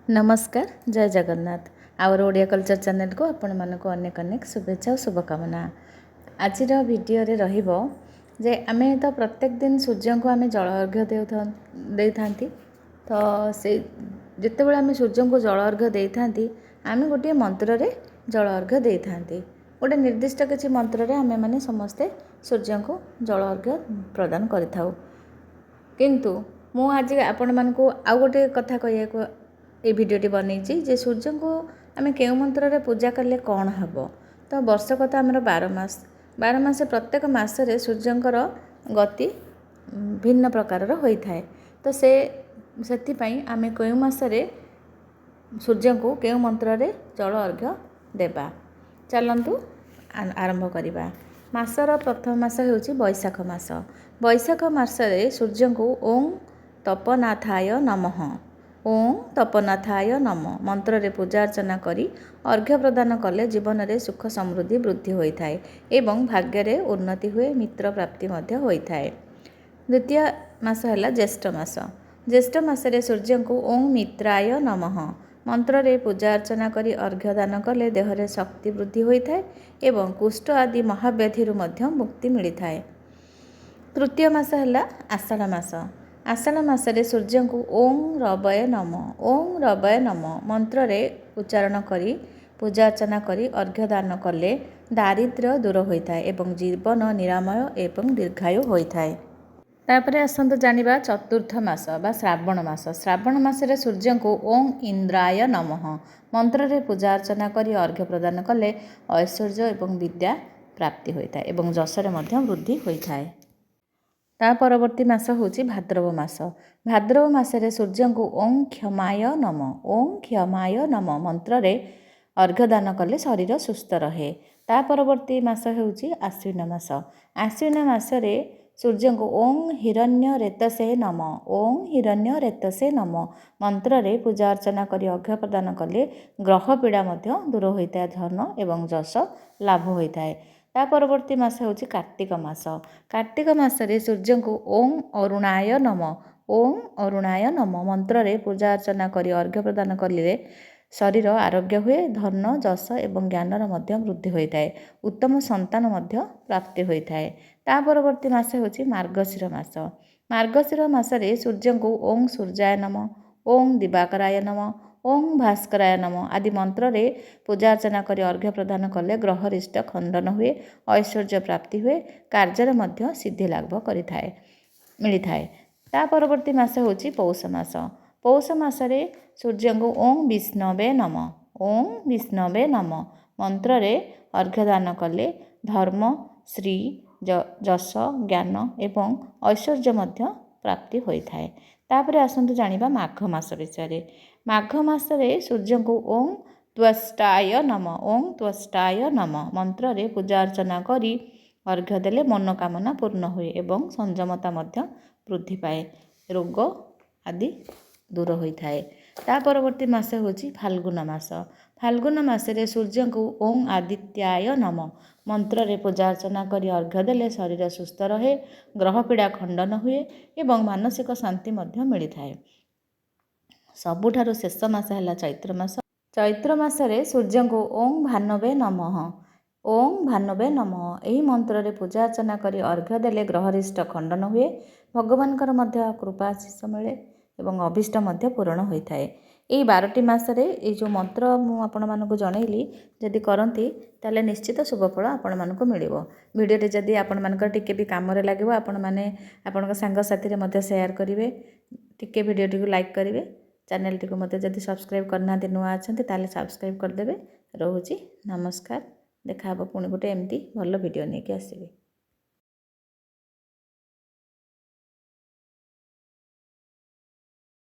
नमस्कार जय Jagannath our Odia culture channel को आपण मानक अनेक अनेक शुभेच्छा और शुभकामना। आज वीडियो रे रहिबो जे आमे तो प्रत्येक दिन सूर्य को आमे जल अर्घ्य दे थांती। तो से जिते बळे आमे सूर्य को जल अर्घ्य दे थांती आमे गोटे मंत्र रे जल अर्घ्य दे थांती। गोटे निर्दिष्ट किछि मंत्र रे आमे माने समस्ते सूर्य को जल अर्घ्य प्रदान करिथाउ। किंतु मु आज आपण मानकु आ गोटे कथा कहिया को ये भिडियोटी बनई जे सूर्य को आम के मंत्र रे पूजा कले कौन हम। तो वर्षक तो आमर 12 मास प्रत्येक मसरे सूर्यंकर गति भिन्न प्रकार होता है। तो से आम क्यों मसरे सूर्य को क्यों मंत्र रे जल अर्घ्य देबा चलतु आरंभ करिबा। मासर प्रथम मास होउची बैशाख मास। बैशाख मासरे सूर्य को ओं तपनाथाय नमः ओं तपनाथाय नम मंत्र रे पूजा अर्चना करी अर्घ्य प्रदान कले जीवन रे सुख समृद्धि वृद्धि होता है एवं भाग्य रे उन्नति हुए मित्र प्राप्ति मध्य होता है। द्वितीय मास है ज्येष्ठ मास। ज्येष्ठ मासरे सूर्य को ओं मित्राय नमः मंत्र रे पूजा अर्चना करी अर्घ्य दान कले देह रे शक्ति वृद्धि होता है एवं कुष्ठ आदि महाव्याधि मध्य मुक्ति मिलता है। तृतीय मास है आषाढ़ मास। आषाढ़ मासरे सूर्य को ओं रवय नम ओं रवय नम मंत्र रे उच्चारण करी पूजा अर्चना करी अर्घ्य दान कले दारिद्र्य दूर होता है एवं जीवन निरामय एवं दीर्घायु होता है। तापरे आसंतु जानिबा चतुर्थ मास बा श्रावण मास। श्रावण मासरे सूर्य को ओं इंद्राय नमः मंत्र रे पूजा अर्चना करी अर्घ्य प्रदान कले ऐश्वर्य एवं विद्या प्राप्ति होता है एवं जशरे मध्य वृद्धि होता है। ता परवर्ती मास होची भाद्रव मास। भाद्रव मासरे सूर्य को ओं क्षमाय नम ओं क्षमाय नम मंत्र रे अर्घ्य दान कले शरीर सुस्थ रहे। ता परवर्ती मास होची आश्विन मास। आश्विन मासरे सूर्य को ओं हिरण्य रेतसे नम ओं हिरण्य रेतसे नम मंत्र रे पूजा अर्चना करी अर्घ्य प्रदान कले ग्रह पीड़ा मध्य दूर होता है धन एवं जश लाभ होता है। ता परवर्ती मास होची कार्तिक मास। कार्तिक मासरे सूर्य को ओं अरुणाय नम ओं अरुणाय नम मंत्र रे पूजा अर्चना करी अर्घ्य प्रदान कले शरीर आरोग्य हुए धन जश एवं ज्ञानर मध्य वृद्धि होता है उत्तम संतान मध्य प्राप्ति होता है। ता परवर्ती मास होची मार्गशीर मास। मार्गशीर मासरे सूर्य को ओं सूर्याय नम ओं दिवाकराय नम ओं भास्कराय नम आदि मंत्र रे पूजा अर्चना करी अर्घ्य प्रदान कले ग्रह रिष्ट खंडन हुए ऐश्वर्य प्राप्ति हुए कार्य मध्य सिद्धि लाभ करिथाए मिलता है। ता परवर्ती मास होची पौष मास। पौष मासरे सूर्य को ओं विष्णवे नम ओं विष्णवे नम मंत्र रे अर्घ्य दान कले धर्म श्री जश ज्ञान एवं ऐश्वर्य मध्य प्राप्ति होता है। तापरे आसंतु जानिबा माघ मास विषय। माघ मासरे सूर्य को ओं त्वष्टाय नम ओं त्वष्टाय नम मंत्र रे पूजा अर्चना करी अर्घ्य देले मनोकामना पूर्ण हुए एवं संयमता मध्य वृद्धि पाए रोग आदि दूर होता है। ता परवर्ती मास होची फाल्गुन मास। फाल्गुन मासरे सूर्य को ओं आदित्याय नम मंत्र रे पूजा अर्चना करी अर्घ्य देले शरीर सुस्थ रहे ग्रह पीड़ा खंडन हुए एवं मानसिक शांति मध्य मिलता है। सबुठारु शेष मास है चैत्र मास। चैत्र मासरे सूर्य को ओं भानवे नमः ओं भानवे नमः यही मंत्र रे पूजा अर्चना करी अर्घ्य देले ग्रहरिष्ट खंडन हुए भगवानकर मध्य कृपा आशीष मिले एवं अभिष्ट मध्य पूरण होता है। यही 12टी मासरे ये जो मंत्र मु आपण मानकु जनैली जदि करंती ताले निश्चित शुभफल आपण मानकु मिलिबो। भिडियोटी जदि आपण मानकर टिके भी काम रे लागिबो आपण माने आपनक सांग साथी रे मध्य शेयर करिवे टिके भिडियोटी को लाइक करिवे चैनल टी को मत जदि सब्सक्राइब करना नुआ अच्छा ताले सब्सक्राइब करदेवे। रोची नमस्कार देखा पुणी गोटे एमती भल वीडियो नहीं आसबि।